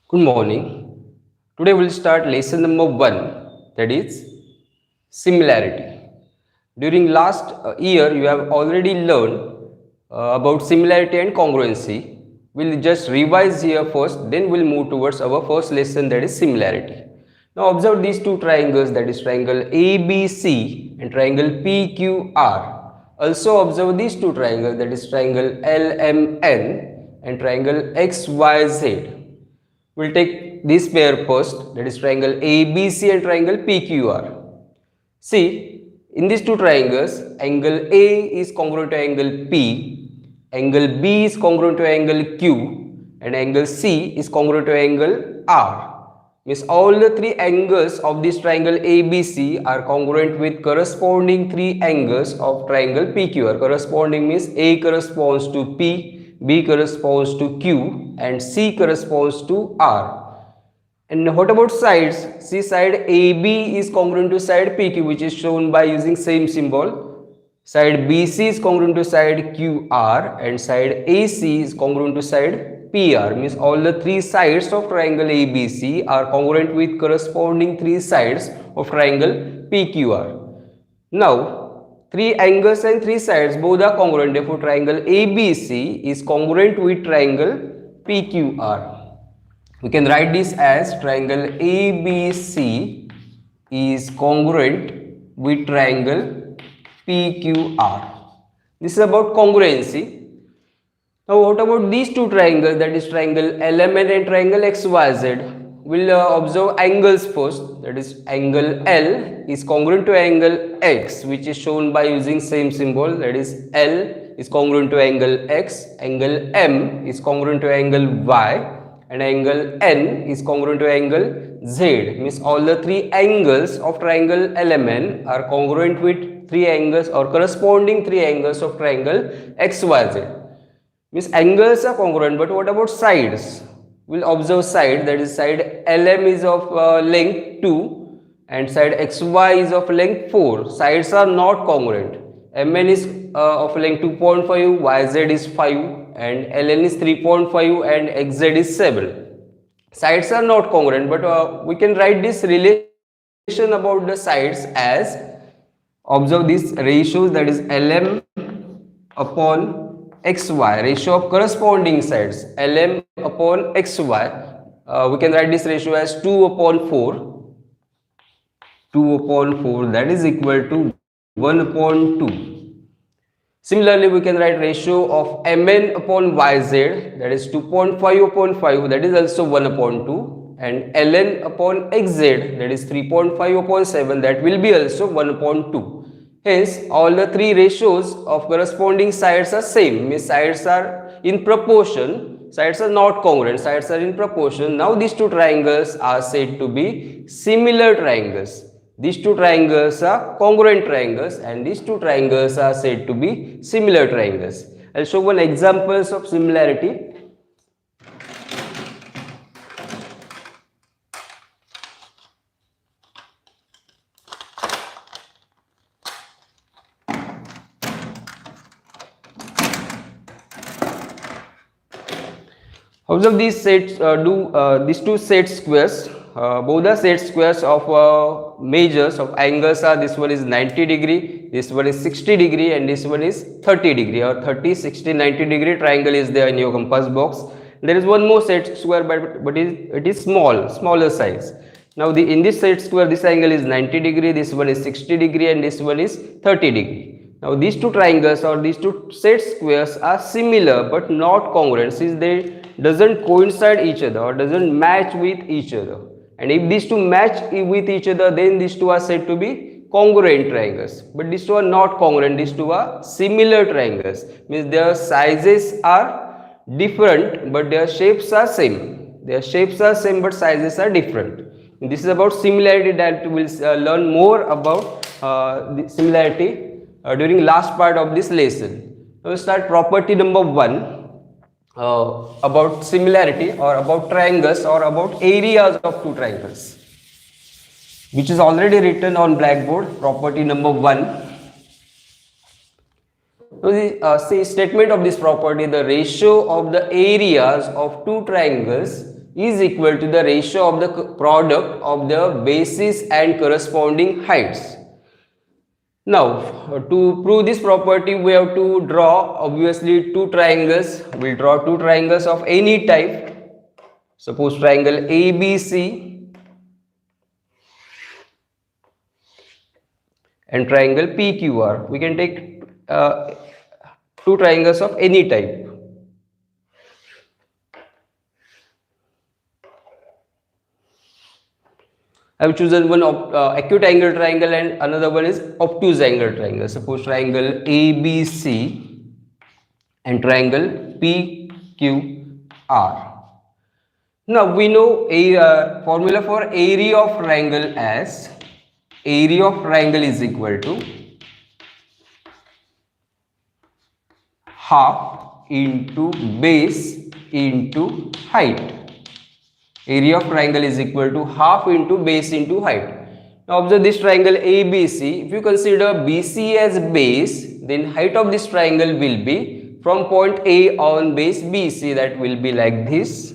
Good morning. Today we'll start lesson number 1, that is similarity. During last year you have already learned about similarity and congruency. We'll just revise here first, then we'll move towards our first lesson, that is similarity. Now observe these two triangles, that is triangle ABC and triangle PQR. Also observe these two triangles, that is triangle LMN and triangle XYZ. We'll take this pair first, that is triangle ABC and triangle PQR. See, in these two triangles, angle A is congruent to angle P, angle B is congruent to angle Q, and angle C is congruent to angle R. Means all the three angles of this triangle ABC are congruent with corresponding three angles of triangle PQR. Corresponding means A corresponds to P, B corresponds to Q, and C corresponds to R. And what about sides? See, side AB is congruent to side PQ, which is shown by using same symbol. Side BC is congruent to side QR, and side AC is congruent to side PR. Means all the three sides of triangle ABC are congruent with corresponding three sides of triangle PQR. Now, three angles and three sides both are congruent. Therefore, triangle ABC is congruent with triangle PQR. We can write this as triangle ABC is congruent with triangle PQR. This is about congruency. Now what about these two triangles, that is triangle LMN and triangle XYZ? We'll observe angles first, that is angle L is congruent to angle X, which is shown by using same symbol, that is L is congruent to angle X, angle M is congruent to angle Y, and angle N is congruent to angle Z. Means all the three angles of triangle LMN are congruent with three angles or corresponding three angles of triangle XYZ. Means angles are congruent, but what about sides? We'll observe side, that is side LM is of length 2 and side XY is of length 4. Sides are not congruent. MN is of length 2.5, YZ is 5 and LN is 3.5 and XZ is 7. Sides are not congruent, but we can write this relation about the sides as, observe these ratios, that is LM upon XY, ratio of corresponding sides, LM upon XY. We can write this ratio as 2 upon 4. 2 upon 4, that is equal to 1 upon 2. Similarly, we can write ratio of Mn upon Yz, that is 2.5 upon 5, that is also 1 upon 2, and Ln upon Xz, that is 3.5 upon 7, that will be also 1 upon 2. Hence, all the three ratios of corresponding sides are same, means sides are in proportion, sides are not congruent, sides are in proportion. Now, these two triangles are said to be similar triangles. These two triangles are congruent triangles and these two triangles are said to be similar triangles. I'll show one examples of similarity. Observe these sets, these two set squares. Both the set squares of measures of angles are, this one is 90 degree, this one is 60 degree and this one is 30 degree, or 30, 60, 90 degree triangle is there in your compass box. There is one more set square, but it is smaller size. Now in this set square, this angle is 90 degree, this one is 60 degree and this one is 30 degree. Now these two triangles or these two set squares are similar but not congruent, since they doesn't coincide each other or doesn't match with each other. And if these two match with each other, then these two are said to be congruent triangles. But these two are not congruent, these two are similar triangles. Means their sizes are different but their shapes are same. Their shapes are same but sizes are different. And this is about similarity, that we will learn more about the similarity during last part of this lesson. Now we start property number 1. About similarity or about triangles or about areas of two triangles, which is already written on blackboard. Property number 1. So the statement of this property, the ratio of the areas of two triangles is equal to the ratio of the product of the bases and corresponding heights. Now, to prove this property, we have to draw obviously two triangles. We'll draw two triangles of any type. Suppose triangle ABC and triangle PQR. We can take two triangles of any type. I have chosen one acute angle triangle and another one is obtuse angle triangle. Suppose triangle ABC and triangle PQR. Now we know a formula for area of triangle as area of triangle is equal to half into base into height. Area of triangle is equal to half into base into height. Now observe this triangle ABC. If you consider BC as base, then height of this triangle will be from point A on base BC, that will be like this.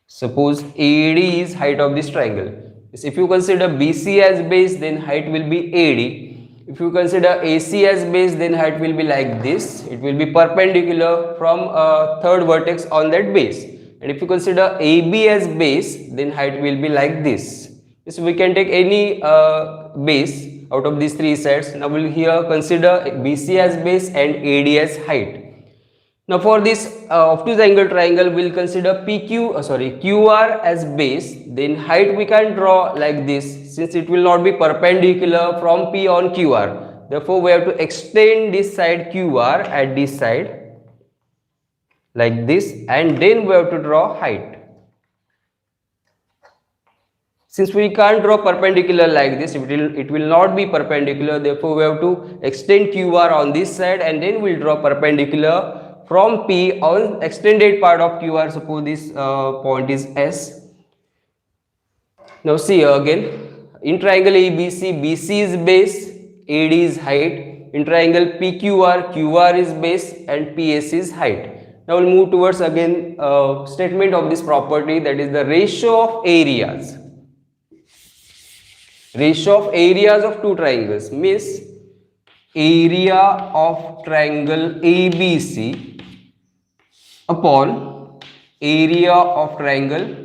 Suppose AD is height of this triangle. If you consider BC as base, then height will be AD. If you consider AC as base, then height will be like this. It will be perpendicular from third vertex on that base. And if you consider AB as base, then height will be like this. So we can take any base out of these three sets. Now we'll here consider BC as base and AD as height. Now for this obtuse angle triangle, we'll consider QR as base. Then height we can draw like this, since it will not be perpendicular from P on QR. Therefore, we have to extend this side QR at this side like this, and then we have to draw height. Since we can't draw perpendicular like this, it will not be perpendicular. Therefore, we have to extend QR on this side, and then we'll draw perpendicular from P on extended part of QR. Suppose this point is S. Now see again, in triangle ABC, BC is base, AD is height. In triangle PQR, QR is base and PS is height. Now we'll move towards again statement of this property, that is the ratio of areas. Ratio of areas of two triangles means area of triangle ABC upon area of triangle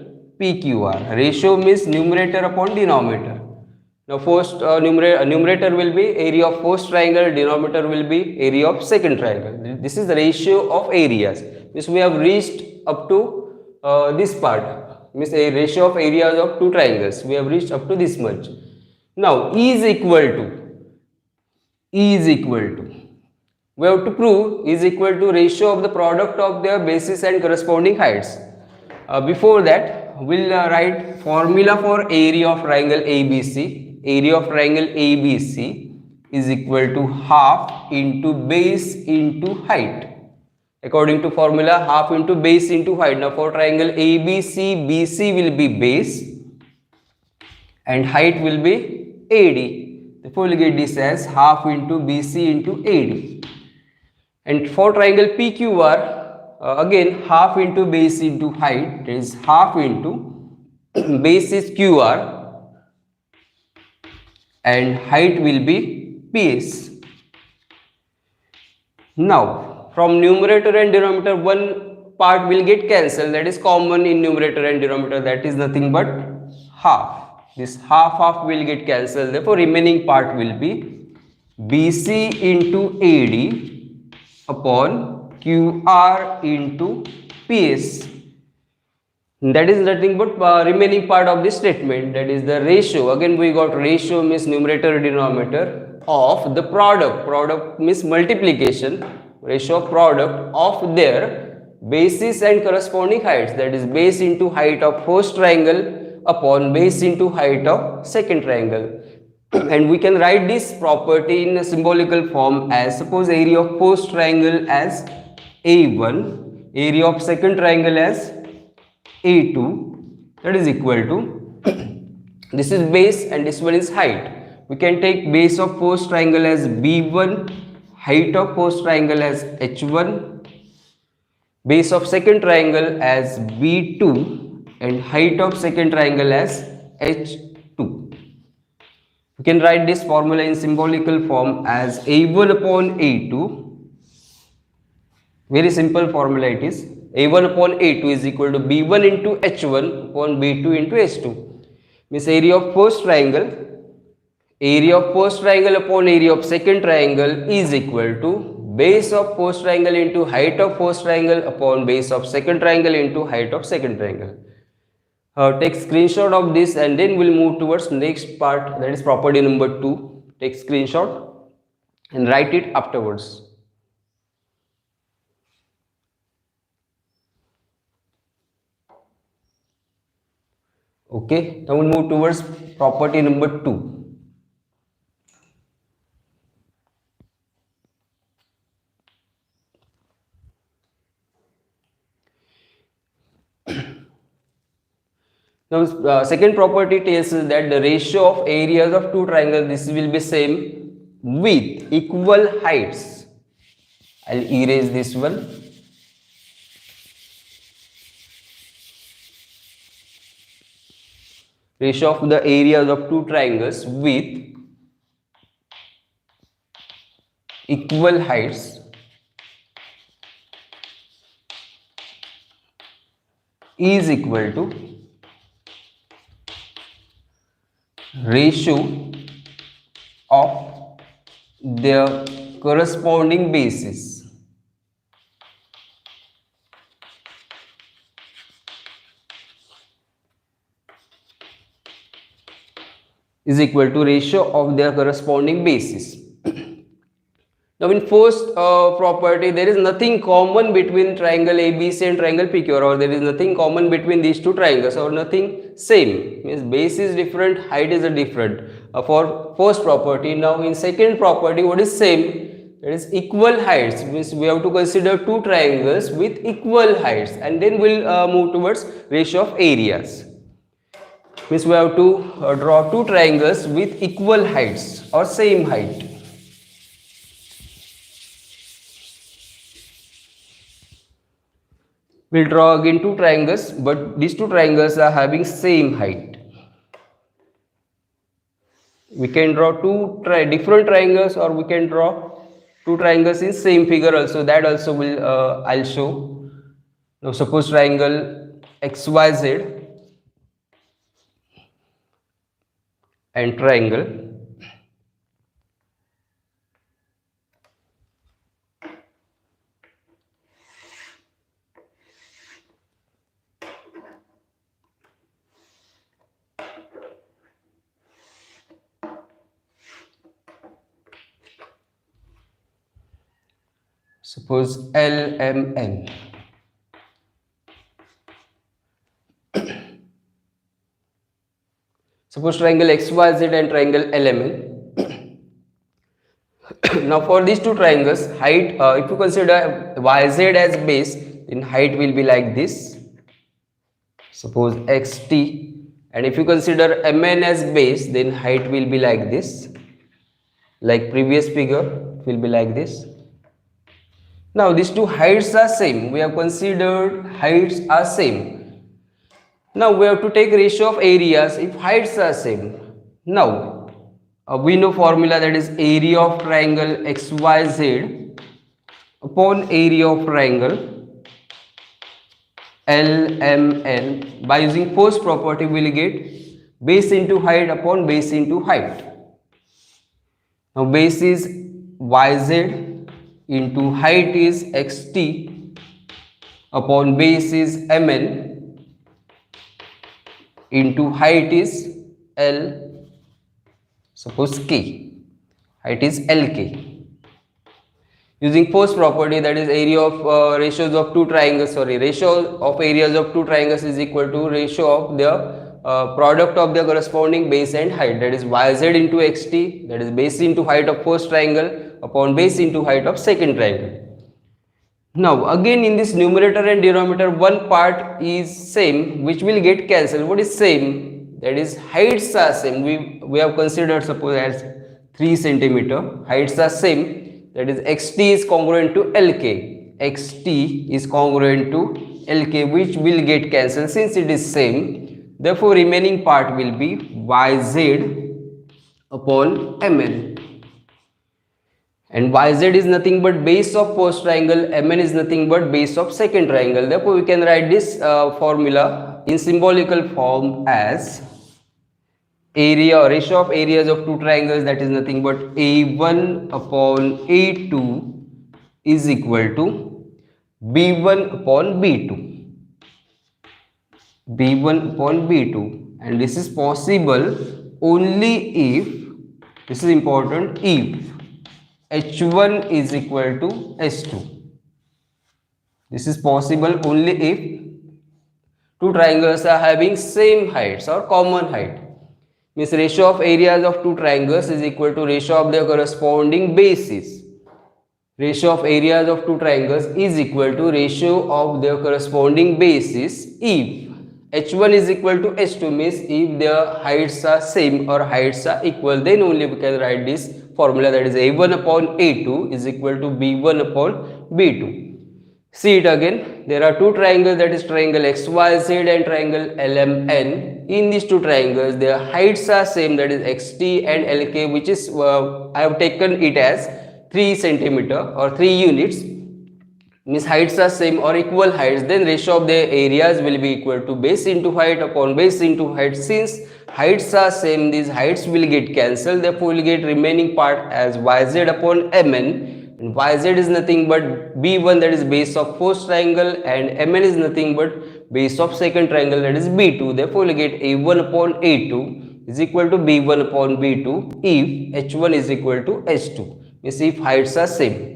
PQR. Ratio means numerator upon denominator. Now first numerator will be area of first triangle, denominator will be area of second triangle. This is the ratio of areas. Means we have reached up to this part. Means a ratio of areas of two triangles. We have reached up to this much. Now E is equal to we have to prove is equal to ratio of the product of their bases and corresponding heights. Before that, we'll write formula for area of triangle ABC. Area of triangle ABC is equal to half into base into height. According to formula, half into base into height. Now for triangle ABC, BC will be base and height will be AD. Therefore, we'll get this as half into BC into AD. And for triangle PQR, again half into base into height, that is half into base is QR and height will be PS. Now from numerator and denominator, one part will get cancelled, that is common in numerator and denominator, that is nothing but half. This half will get cancelled, therefore remaining part will be BC into AD upon QR into PS. That is nothing but remaining part of this statement, that is the ratio. Again we got ratio means numerator denominator of the product. Product means multiplication. Ratio of product of their bases and corresponding heights, that is base into height of first triangle upon base into height of second triangle. And we can write this property in a symbolical form as, suppose area of first triangle as A1, area of second triangle as A2, that is equal to this is base and this one is height. We can take base of first triangle as B1, height of first triangle as H1, base of second triangle as B2 and height of second triangle as H2. We can write this formula in symbolical form as A1 upon A2. Very simple formula it is. A1 upon A2 is equal to B1 into H1 upon B2 into H2. Means area of first triangle upon area of second triangle is equal to base of first triangle into height of first triangle upon base of second triangle into height of second triangle. Take screenshot of this and then we'll move towards next part, that is property number 2. Take screenshot and write it afterwards. Okay, now we'll move towards property number 2. Now, second property tells us that the ratio of areas of two triangles, this will be same with equal heights. I'll erase this one. Ratio of the areas of two triangles with equal heights is equal to ratio of their corresponding bases. Is equal to ratio of their corresponding bases. Now in first property, there is nothing common between triangle ABC and triangle PQR, or there is nothing common between these two triangles, or nothing same, means base is different, height is different for first property. Now in second property, what is same? That is equal heights, means we have to consider two triangles with equal heights and then we'll move towards ratio of areas. Means we have to draw two triangles with equal heights or same height. We'll draw again two triangles, but these two triangles are having same height. We can draw two different triangles, or we can draw two triangles in same figure also. That also will I'll show. Now suppose triangle XYZ and triangle suppose LMN. Suppose triangle XYZ and triangle LMN. Now for these two triangles, height, if you consider YZ as base, then height will be like this. Suppose XT, and if you consider MN as base, then height will be like this. Like previous figure, it will be like this. Now these two heights are same. We have considered heights are same. Now we have to take ratio of areas if heights are same. Now we know formula, that is area of triangle XYZ upon area of triangle LMN. By using first property, we will get base into height upon base into height. Now base is YZ into height is XT upon base is MN into height is L, suppose K, height is LK. Using first property, that is area of ratios of two triangles, ratio of areas of two triangles is equal to ratio of their product of their corresponding base and height, that is YZ into XT, that is base into height of first triangle upon base into height of second triangle. Now again in this numerator and denominator, one part is same which will get cancelled. What is same? That is heights are same. We have considered suppose as 3 cm. Heights are same. That is XT is congruent to LK. xt is congruent to lk, which will get cancelled since it is same. Therefore, remaining part will be yz upon mn. And yz is nothing but base of first triangle, mn is nothing but base of second triangle. Therefore, we can write this formula in symbolical form as area or ratio of areas of two triangles, that is nothing but a1 upon a2 is equal to b1 upon b2. b1 upon b2, and this is possible only if, this is important, if h1 is equal to h2. This is possible only if two triangles are having same heights or common height. Means ratio of areas of two triangles is equal to ratio of their corresponding bases. Ratio of areas of two triangles is equal to ratio of their corresponding bases if h1 is equal to h2, means if their heights are same or heights are equal, then only we can write this formula, that is a1 upon a2 is equal to b1 upon b2. See it again, there are two triangles, that is triangle xyz and triangle lmn. In these two triangles their heights are same, that is xt and lk, which is I have taken it as 3 centimeter or 3 units, means heights are same or equal heights, then ratio of their areas will be equal to base into height upon base into height. Since heights are same, these heights will get cancelled, therefore we will get remaining part as yz upon mn. And yz is nothing but b1, that is base of first triangle, and mn is nothing but base of second triangle, that is b2. Therefore we get a1 upon a2 is equal to b1 upon b2 if h1 is equal to h2, means if heights are same.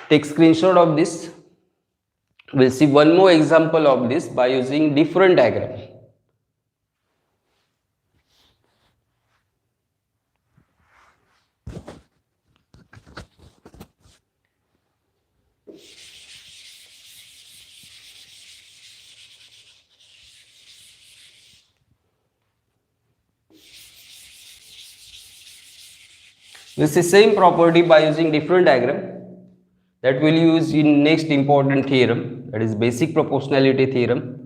Take screenshot of this. We'll see one more example of this by using different diagram. We'll see same property by using different diagram, that we'll use in next important theorem, that is basic proportionality theorem.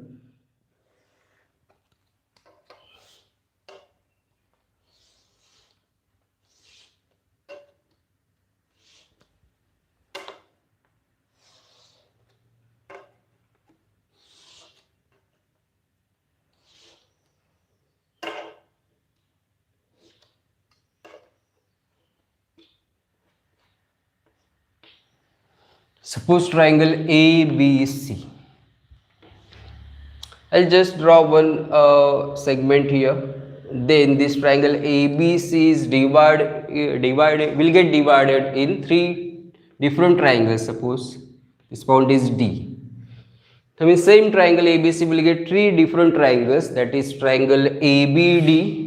Suppose triangle ABC. I'll just draw one segment here. Then this triangle ABC is will get divided in 3 different triangles. Suppose this point is D. That means same triangle ABC will get 3 different triangles, that is triangle ABD.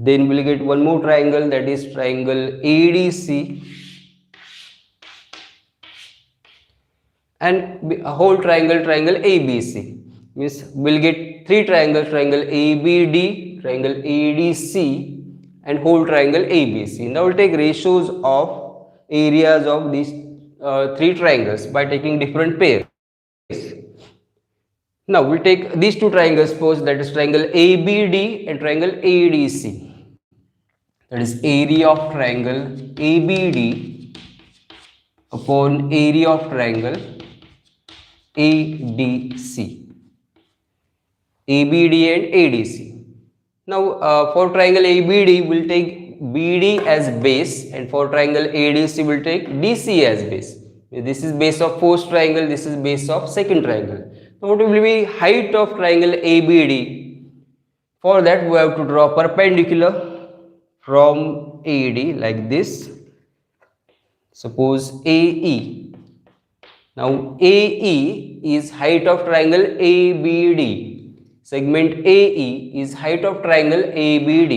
Then we'll get one more triangle, that is triangle ADC, and a whole triangle ABC. Means we'll get 3 triangles, triangle ABD, triangle ADC, and whole triangle ABC. Now we'll take ratios of areas of these 3 triangles by taking different pairs. Now we'll take these 2 triangles, suppose that is triangle ABD and triangle ADC. That is area of triangle ABD upon area of triangle ADC. ABD and ADC. Now for triangle ABD we'll take BD as base, and for triangle ADC we'll take DC as base. This is base of first triangle, this is base of second triangle. Now what will be height of triangle ABD? For that we have to draw perpendicular from AD like this. Suppose AE. Now AE is height of triangle ABD. Segment AE is height of triangle ABD.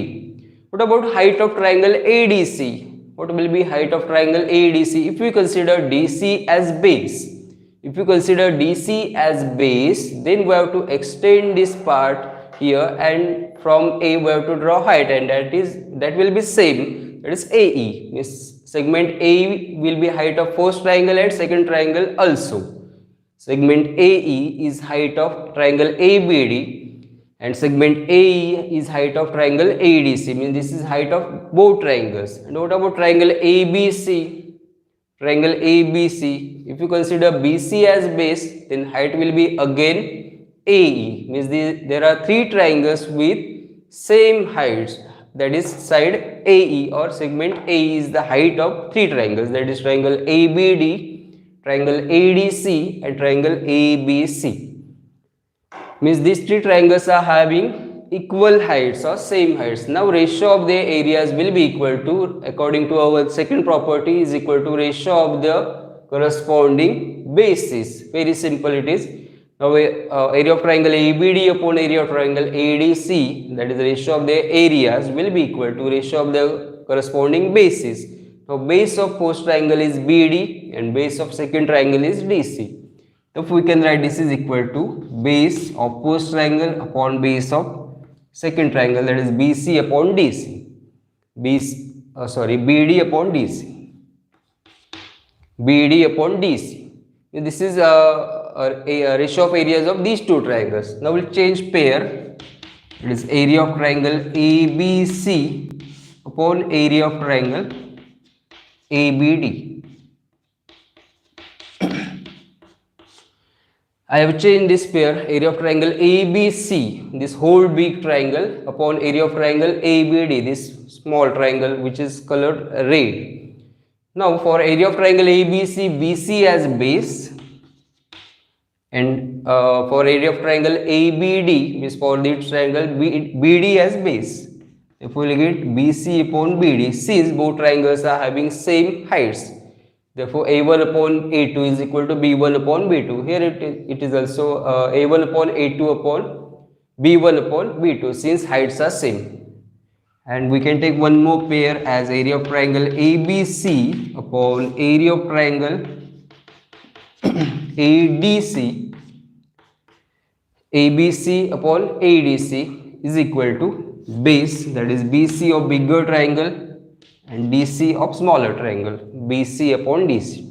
What about height of triangle ADC? What will be height of triangle ADC? If we consider DC as base, then we have to extend this part here, and from A we have to draw height, and that will be same. that is AE. Means segment AE will be height of first triangle and second triangle also. Segment AE is height of triangle ABD and segment AE is height of triangle ADC. Means this is height of both triangles. And what about triangle ABC? Triangle ABC, if you consider BC as base, then height will be again AE. Means there are three triangles with same heights, that is side AE or segment AE is the height of three triangles, that is triangle ABD, triangle ADC and triangle ABC. Means these three triangles are having equal heights or same heights. Now ratio of their areas will be equal to, according to our second property, is equal to ratio of the corresponding bases. Very simple it is. Now area of triangle ABD upon area of triangle ADC, that is the ratio of their areas, will be equal to ratio of the corresponding bases. Now base of first triangle is BD and base of second triangle is DC. If we can write this is equal to base of first triangle upon base of second triangle, that is BC upon DC. BD upon DC. BD upon DC. This is a ratio of areas of these two triangles. Now we'll change pair. It is area of triangle ABC upon area of triangle ABD. I have changed this pair, area of triangle ABC, this whole big triangle, upon area of triangle ABD, this small triangle which is colored red. Now for area of triangle ABC, BC as base, and for area of triangle ABD, means for this triangle BD as base. If we look at BC upon BD, since both triangles are having same heights, therefore A1 upon A2 is equal to B1 upon B2. Here it is also A1 upon A2 upon B1 upon B2, since heights are same. And we can take one more pair as area of triangle ABC upon area of triangle ADC. ABC upon ADC is equal to base, that is BC of bigger triangle and DC of smaller triangle, BC upon DC.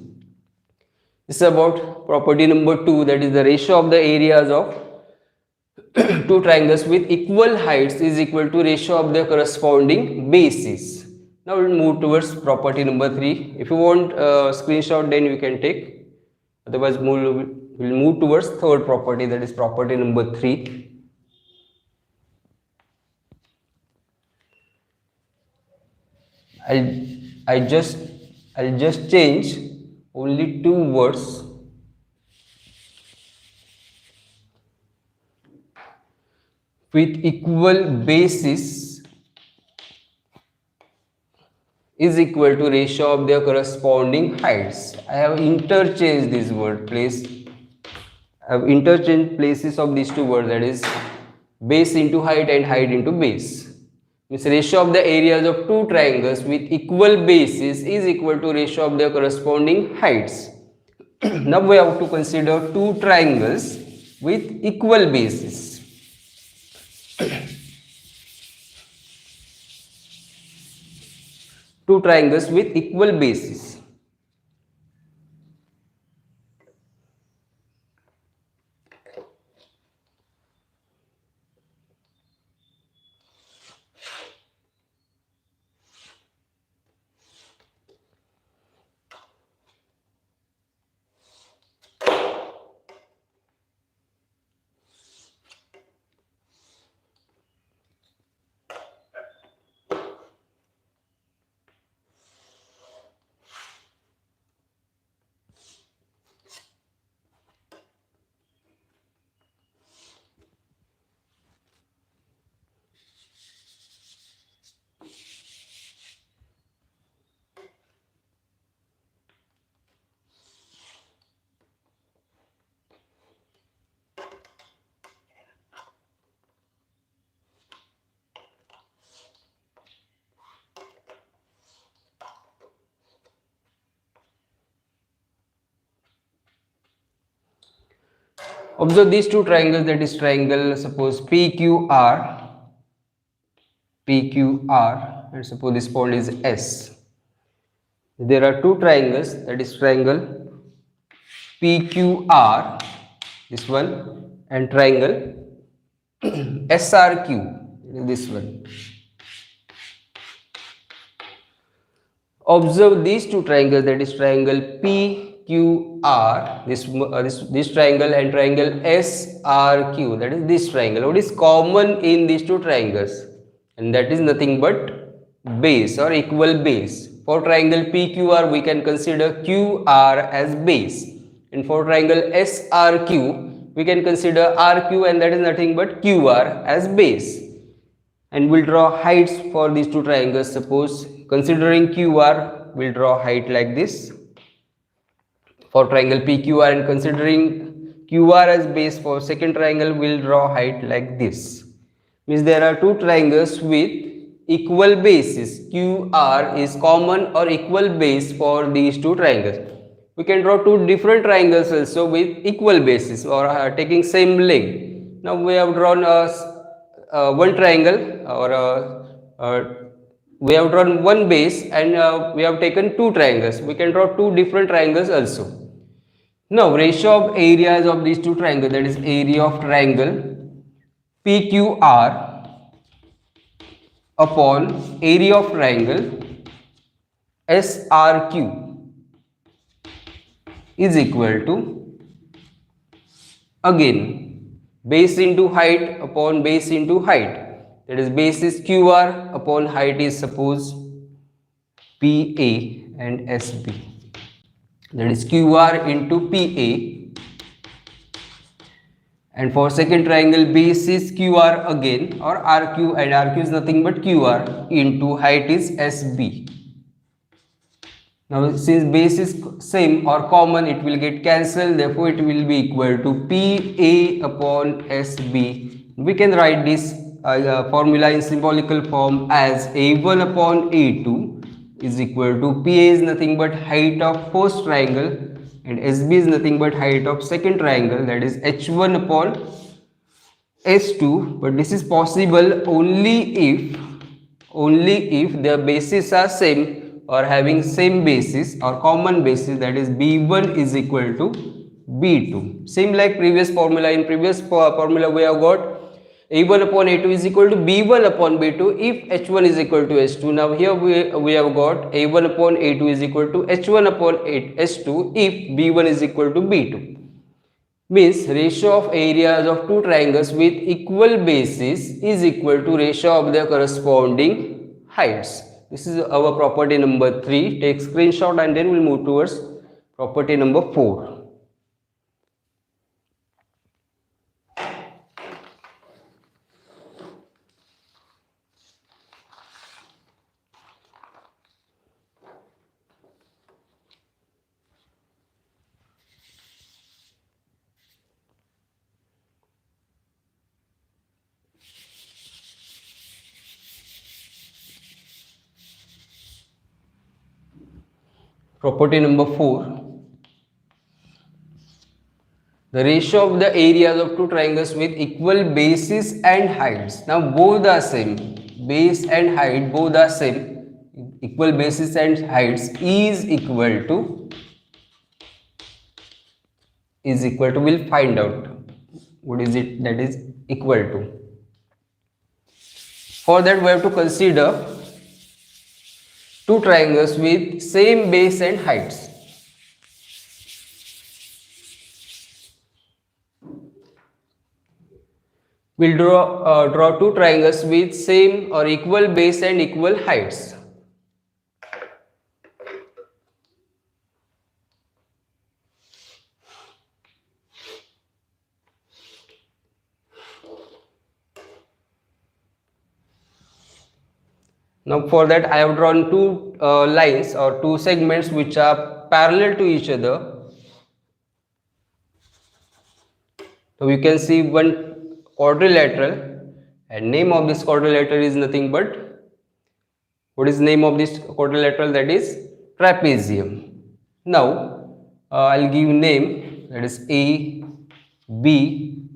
This is about property number 2, that is the ratio of the areas of two triangles with equal heights is equal to ratio of their corresponding bases. Now we'll move towards property number 3. If you want screenshot, then you can take. Otherwise we'll move towards third property, that is property number 3. I'll just change only 2 words. With equal basis is equal to ratio of their corresponding heights. I have interchanged this word place. I have interchanged places of these 2 words, that is base into height and height into base. Means ratio of the areas of 2 triangles with equal bases is equal to ratio of their corresponding heights. Now we have to consider 2 triangles with equal bases. Two triangles with equal bases. Observe these 2 triangles, that is triangle suppose PQR PQR, and suppose this point is S. There are two triangles, that is triangle PQR, this one, and triangle SRQ, this one. Observe these two triangles, that is triangle PQR, this triangle, and triangle SRQ, that is this triangle. What is common in these two triangles? And that is nothing but base or equal base. For triangle PQR, we can consider QR as base, and for triangle SRQ, we can consider RQ, and that is nothing but QR as base. And we'll draw heights for these two triangles. Suppose considering QR, we'll draw height like this for triangle PQR, and considering QR as base for second triangle, we'll draw height like this. Means there are two triangles with equal bases. QR is common or equal base for these two triangles. We can draw two different triangles also with equal bases or taking same length. Now we have drawn one triangle, or we have drawn one base, and we have taken two triangles. We can draw two different triangles also. Now ratio of areas of these two triangles, that is area of triangle PQR upon area of triangle SRQ is equal to, again, base into height upon base into height, that is base is QR upon height is suppose PA and SB, that is QR into PA. And for second triangle, base is QR again, or RQ, and RQ is nothing but QR into height is SB. Now since base is same or common, it will get cancelled, therefore it will be equal to PA upon SB. We can write this formula in symbolical form as A1 upon A2 is equal to PA is nothing but height of first triangle, and SB is nothing but height of second triangle, that is H1 upon S2. But this is possible only if their bases are same or having same basis or common basis, that is B1 is equal to B2. Same like previous formula. In previous formula we have got A1 upon A2 is equal to B1 upon B2 if H1 is equal to H2. Now here we have got A1 upon A2 is equal to H1 upon S2 if B1 is equal to B2. Means ratio of areas of two triangles with equal bases is equal to ratio of their corresponding heights. This is our property number 3. Take screenshot and then we'll move towards property number 4. Property number 4. The ratio of the areas of two triangles with equal bases and heights. Now both are same. Base and height both are same. Equal bases and heights is equal to, we'll find out what is it that is equal to. For that we have to consider two triangles with same base and heights. We'll draw two triangles with same or equal base and equal heights. Now for that I have drawn two lines or two segments which are parallel to each other. So you can see one quadrilateral, and name of this quadrilateral is nothing but, what is name of this quadrilateral? That is trapezium. Now I'll give name, that is A, B,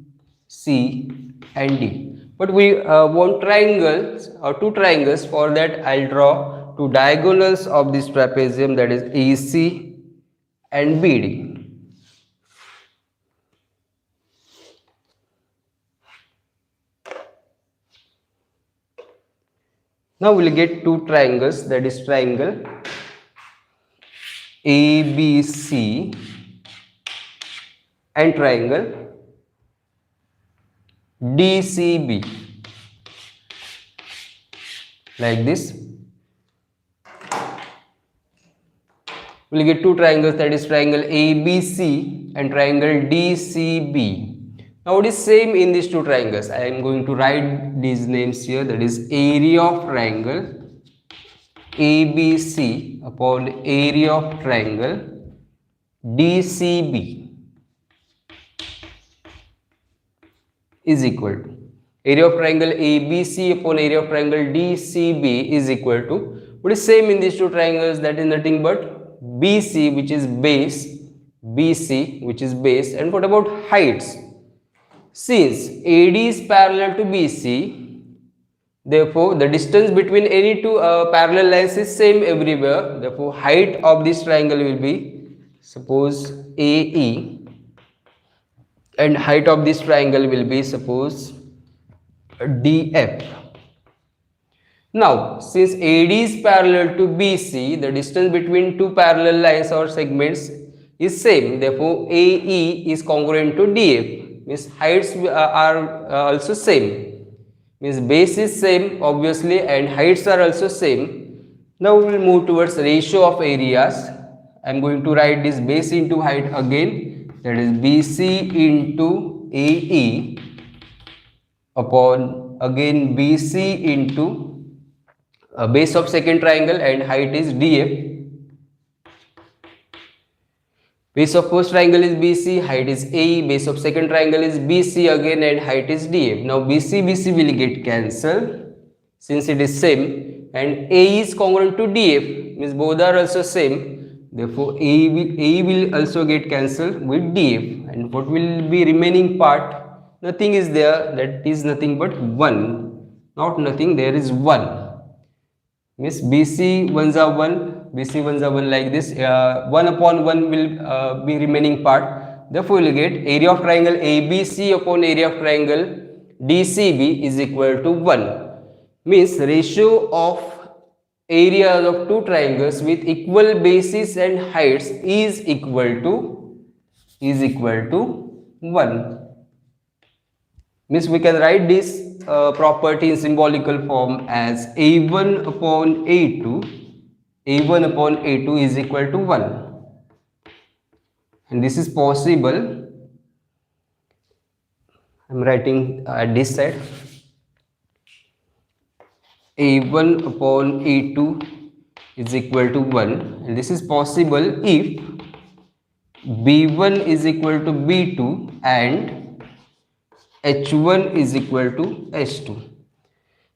C and D. But we want triangles or two triangles. For that I'll draw two diagonals of this trapezium, that is AC and BD. Now we'll get two triangles, that is triangle ABC and triangle DCB, like this. We'll get two triangles, that is triangle ABC and triangle DCB. Now what is same in these two triangles? I am going to write these names here, that is area of triangle ABC upon area of triangle DCB is equal to area of triangle ABC upon area of triangle DCB is equal to what is same in these two triangles, that is nothing but BC, which is base, BC, which is base. And what about heights? Since AD is parallel to BC, therefore the distance between any two parallel lines is same everywhere. Therefore height of this triangle will be, suppose, AE, and height of this triangle will be, suppose, DF. Now since AD is parallel to BC, the distance between two parallel lines or segments is same. Therefore AE is congruent to DF, means heights are also same, means base is same obviously and heights are also same. Now we will move towards ratio of areas. I am going to write this base into height again, that is BC into AE upon again BC into base of second triangle and height is DF. Base of first triangle is BC, height is AE, base of second triangle is BC again and height is DF. Now BC will get cancelled since it is same, and AE is congruent to DF, means both are also same. Therefore AE will also get cancelled with DF, and what will be remaining part? Nothing is there, that is nothing but 1, not nothing, there is 1. Means BC 1s are 1, BC 1s are 1, like this. 1 upon 1 will be remaining part. Therefore we will get area of triangle ABC upon area of triangle DCB is equal to 1. Means ratio of areas of two triangles with equal bases and heights is equal to 1. Means we can write this property in symbolical form as A1 upon A2 is equal to 1, and this is possible. I am writing at this side, A1 upon A2 is equal to 1, and this is possible if B1 is equal to B2 and H1 is equal to H2.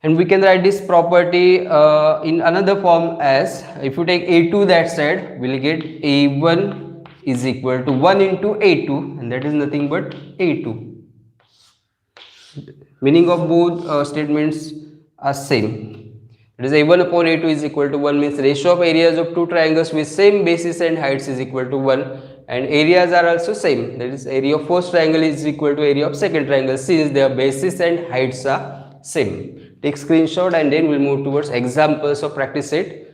And we can write this property in another form as, if you take A2 that side, we will get A1 is equal to 1 into A2, and that is nothing but A2. Meaning of both statements are same. It is A1 upon A2 is equal to 1, means ratio of areas of two triangles with same bases and heights is equal to 1. And areas are also same, that is area of first triangle is equal to area of second triangle since their bases and heights are same. Take screenshot and then we'll move towards examples of practice set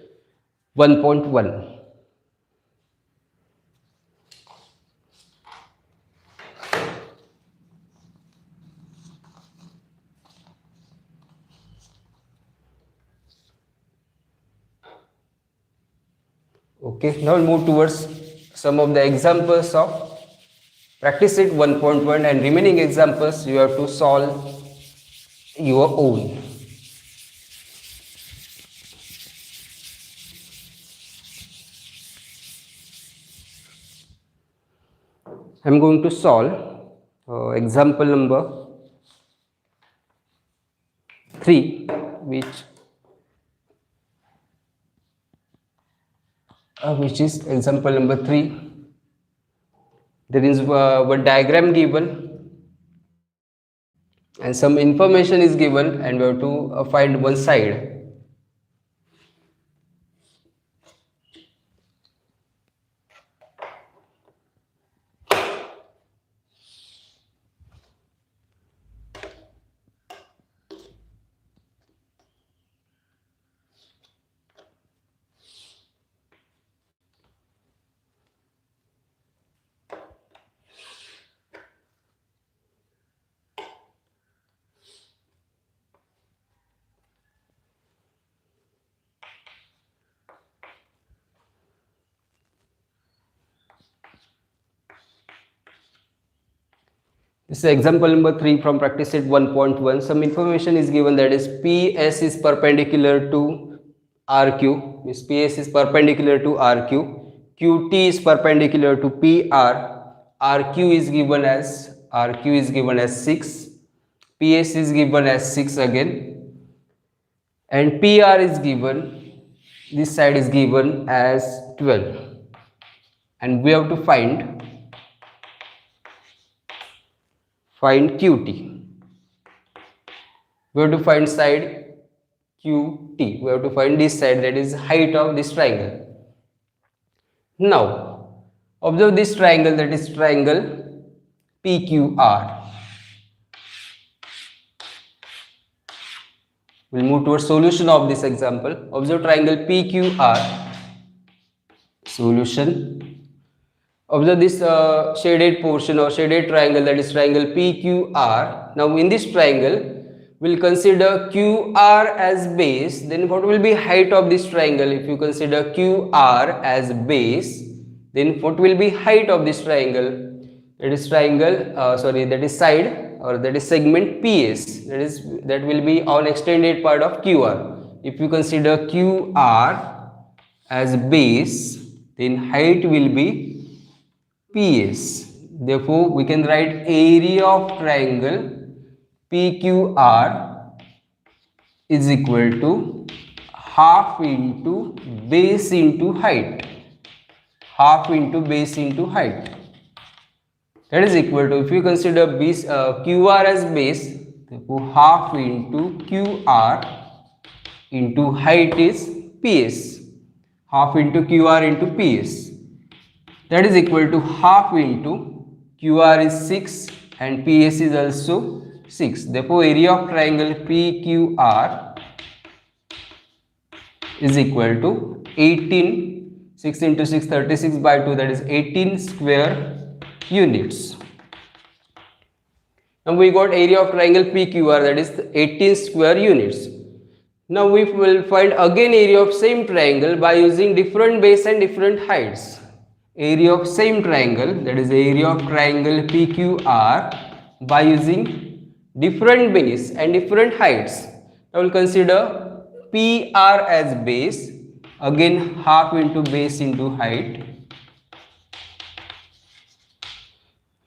1.1. Okay, now we'll move towards some of the examples of practice set 1.1, and remaining examples you have to solve your own. I am going to solve example number 3, which is example number 3. There is one diagram given. and some information is given and we have to find one side. This is example number 3 from practice set 1.1. Some information is given, that is PS is perpendicular to RQ, means PS is perpendicular to RQ, QT is perpendicular to PR, RQ is given as 6, PS is given as 6 again, and PR is given, this side is given as 12, and we have to find QT. We have to find side QT. We have to find this side, that is height of this triangle. Now, observe this triangle, that is triangle PQR. We'll move towards solution of this example. Observe triangle PQR. Solution. Observe this shaded portion or shaded triangle, that is triangle PQR. Now in this triangle, we'll consider QR as base. Then what will be height of this triangle? If you consider QR as base, then what will be height of this triangle? That is triangle, that is side, or that is segment PS. That will be on extended part of QR. If you consider QR as base, then height will be PS. Therefore, we can write area of triangle PQR is equal to half into base into height. Half into base into height. That is equal to, if you consider QR as base, therefore half into QR into height is PS. Half into QR into PS. That is equal to half into QR is 6 and PS is also 6. Therefore, area of triangle PQR is equal to 18, 6 into 6, 36 by 2, that is 18 square units. Now we got area of triangle PQR, that is 18 square units. Now we will find again area of same triangle by using different base and different heights. Area of same triangle, that is area of triangle PQR by using different base and different heights. Now we'll consider PR as base, again half into base into height.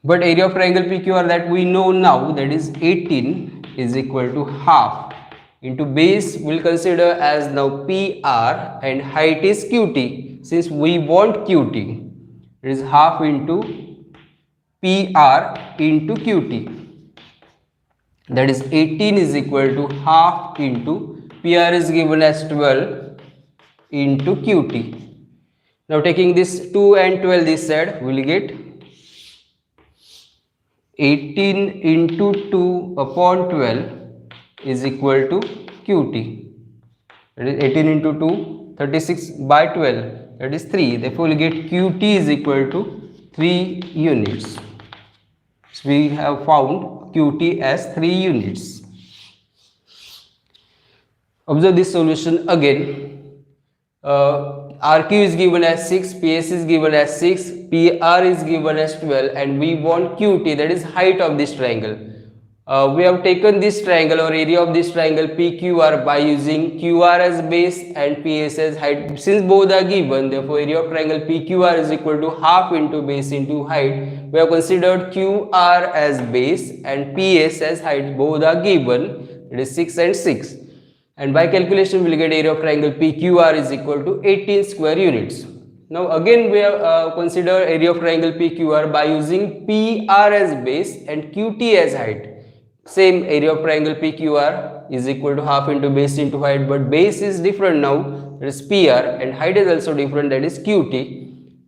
But area of triangle PQR that we know now, that is 18 is equal to half into base we'll consider as now PR and height is QT. Since we want QT, it is half into PR into QT. That is 18 is equal to half into PR is given as 12 into QT. Now taking this 2 and 12 this side, we will get 18 into 2 upon 12 is equal to QT. That is 18 into 2, 36 by 12, that is 3. Therefore, we get QT is equal to 3 units. So, we have found QT as 3 units. Observe this solution again. RQ is given as 6, PS is given as 6, PR is given as 12, and we want QT, that is height of this triangle. We have taken this triangle or area of this triangle PQR by using QR as base and PS as height. Since both are given, therefore area of triangle PQR is equal to half into base into height. We have considered QR as base and PS as height. Both are given, it is 6 and 6. And by calculation we will get area of triangle PQR is equal to 18 square units. Now again we have considered area of triangle PQR by using PR as base and QT as height. Same area of triangle PQR is equal to half into base into height, but base is different now, that is PR, and height is also different, that is QT.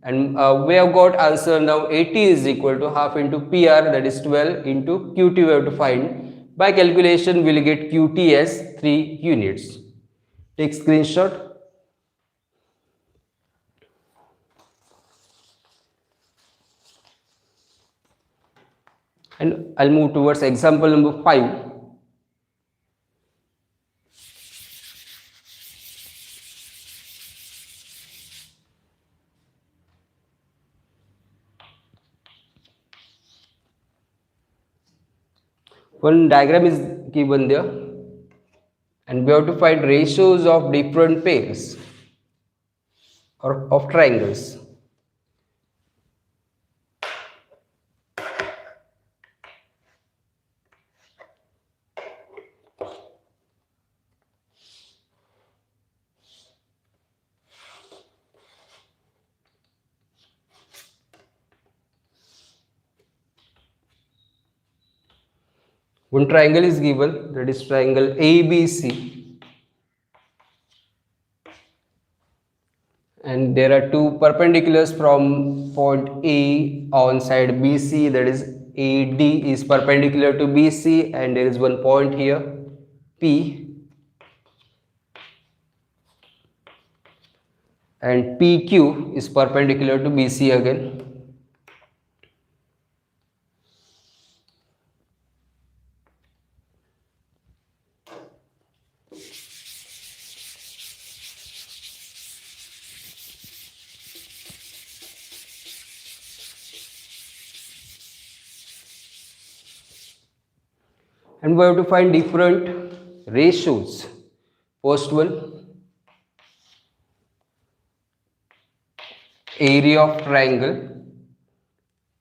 And we have got answer now. 80 is equal to half into PR, that is 12, into QT we have to find. By calculation we will get QT as 3 units. Take screenshot. And I'll move towards example number 5. One diagram is given there, and we have to find ratios of different pairs or of triangles. One triangle is given, that is triangle ABC, and there are two perpendiculars from point A on side BC, that is AD is perpendicular to BC, and there is one point here P, and PQ is perpendicular to BC again. And we have to find different ratios. First one, area of triangle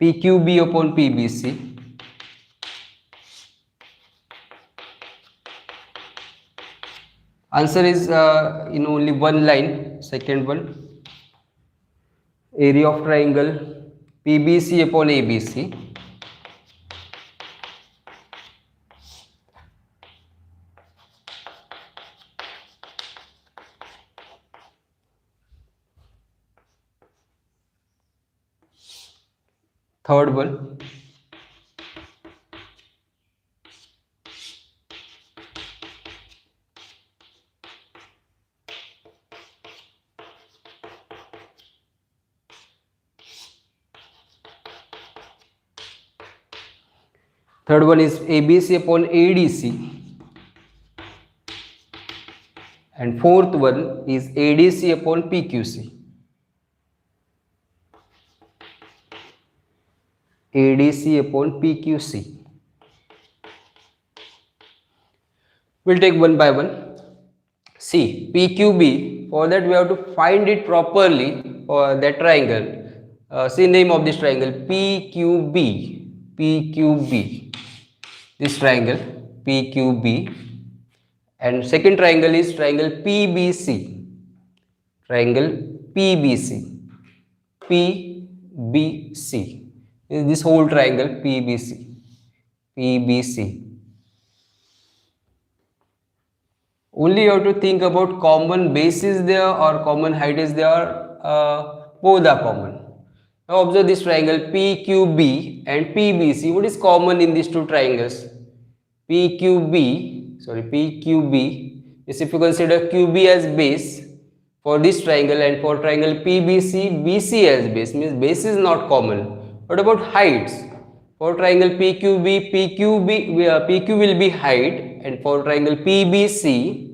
PQB upon PBC. Answer is in only one line. Second one, area of triangle PBC upon ABC. Third one, is ABC upon ADC, and fourth one is ADC upon PQC. ADC upon PQC. We'll take one by one. See, PQB, for that we have to find it properly for that triangle. See name of this triangle, PQB. PQB. This triangle, PQB. And second triangle is triangle PBC. Triangle PBC. PBC. This whole triangle PBC. PBC. Only you have to think about common base is there or common height is there. Both are common. Now observe this triangle PQB and PBC. What is common in these two triangles? PQB is, if you consider QB as base for this triangle, and for triangle PBC, BC as base, means base is not common. What about heights? For triangle PQB, PQ will be height, and for triangle PBC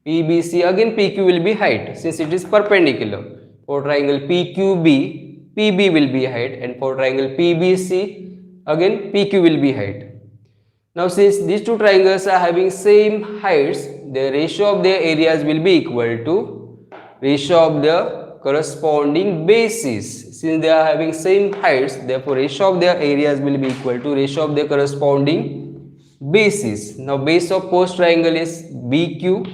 again PQ will be height, since it is perpendicular. For triangle PQB, PB will be height, and for triangle PBC again PQ will be height. Now since these two triangles are having same heights, the ratio of their areas will be equal to ratio of the corresponding bases. Since they are having same heights, therefore ratio of their areas will be equal to ratio of their corresponding bases. Now base of first triangle is BQ,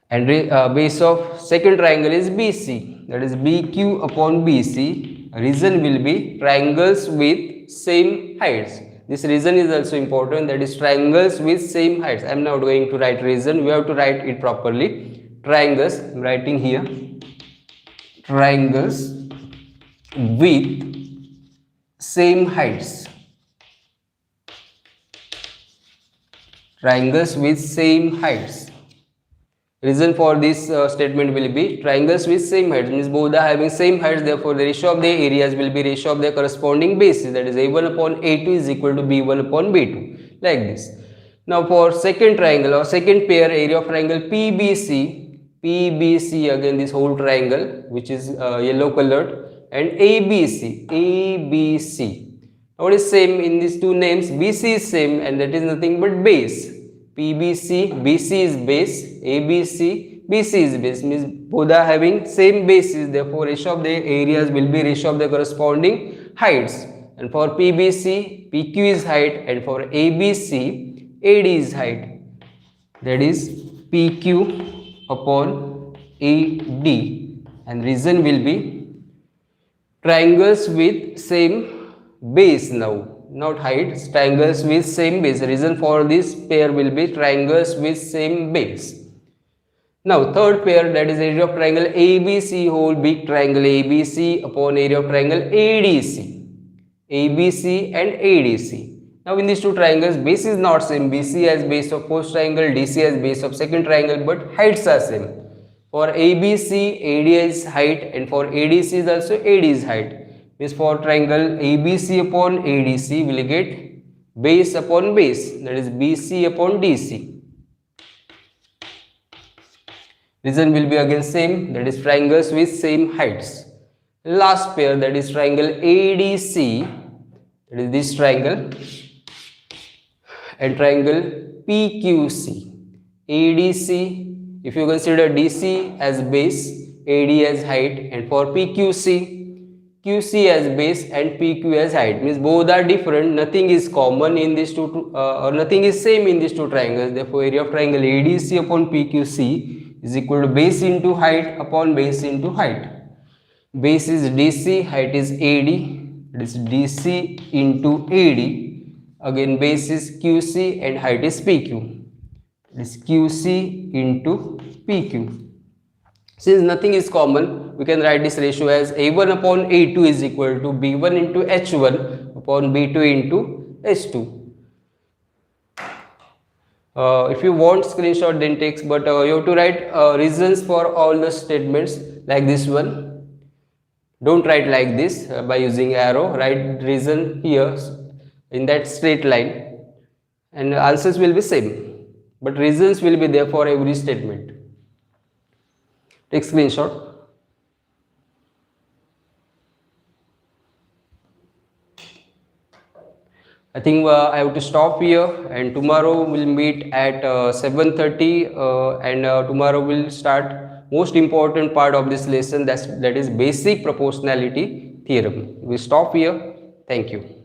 and base of second triangle is BC, that is BQ upon BC. Reason will be triangles with same heights. This reason is also important, that is triangles with same heights. I am not going to write reason, we have to write it properly. Triangles, I am writing here, triangles with same heights. Triangles with same heights. Reason for this statement will be triangles with same heights, means both are having same heights, therefore the ratio of their areas will be ratio of their corresponding bases, that is a1 upon a2 is equal to b1 upon b2, like this. Now for second triangle or second pair, area of triangle PBC, again this whole triangle which is yellow colored, and ABC. What is same in these two names? BC is same, and that is nothing but base. PBC, BC is base, ABC, BC is base, means both are having same bases, therefore ratio of their areas will be ratio of the corresponding heights. And for PBC, PQ is height, and for ABC, AD is height, that is PQ upon AD, and reason will be triangles with same base, now not height, triangles with same base. Reason for this pair will be triangles with same base. Now third pair, that is area of triangle ABC whole big triangle ABC upon area of triangle ADC, ABC and ADC. Now in these two triangles, base is not same, BC as base of first triangle, DC as base of second triangle, but heights are same. For ABC, AD is height, and for ADC is also AD is height. Means for triangle ABC upon ADC will get base upon base, that is BC upon DC. Reason will be again same, that is triangles with same heights. Last pair, that is triangle ADC, that is this triangle, and triangle PQC. ADC, if you consider DC as base, AD as height, and for PQC, QC as base and PQ as height, means both are different, nothing is common in these two, or nothing is same in these two triangles. Therefore area of triangle ADC upon PQC is equal to base into height upon base into height. Base is DC, height is AD, it is DC into AD, again base is QC and height is PQ, it is QC into PQ. Since nothing is common, we can write this ratio as A1 upon A2 is equal to B1 into H1 upon B2 into H2. If you want screenshot, then text, but you have to write reasons for all the statements like this one. Don't write like this by using arrow, write reason here in that straight line, and answers will be same, but reasons will be there for every statement. Take screenshot. I think I have to stop here, and tomorrow we'll meet at 7:30, and tomorrow we'll start most important part of this lesson, that is basic proportionality theorem. We stop here. Thank you.